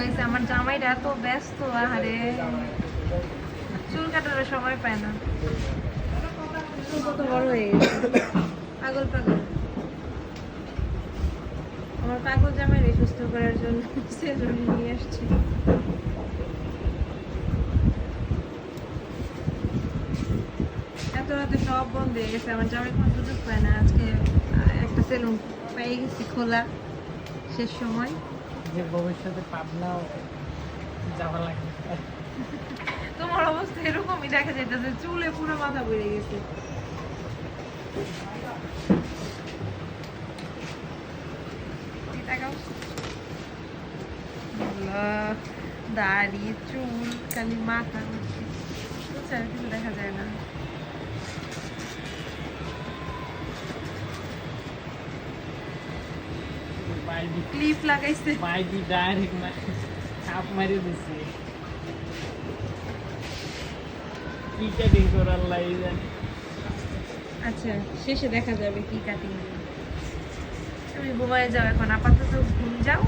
গাইছে আমার জামাইটা এত ব্যস্ত, আহারে চুল কাটার সময় পায় না। চুল কত বড় হয়ে গেছে, পাগল পাগল। আমার পাগল জামাইরে সুস্থ করার জন্য সেলুনে নিয়ে আসছি। এত রাতে সব বন্ধ হয়ে গেছে, আমার জামাই কোনো সুযোগ পায় না। আজকে একটা সেলুন পেয়ে গেছি খোলা শেষ সময়। যে ভবিষ্যতে পাবনাও যাওয়া লাগবে। তোমার অবস্থা এরকমই দেখা যাইতেছে, চুলে পুরো মাথা বেড়ে গেছে। দাড়ি চুল খালি মাথা বুঝছে, আর কিছু দেখা যায় না। ক্লিপ লাগাইছে, মাইদি ডাইরেক্ট চাপ মারি দিছে। কি কাটিং করার লাই জানি। আচ্ছা শেষে দেখা যাবে কি কাটিং। তুমি ঘুমায় যাও এখন, আপাতত ঘুম যাও।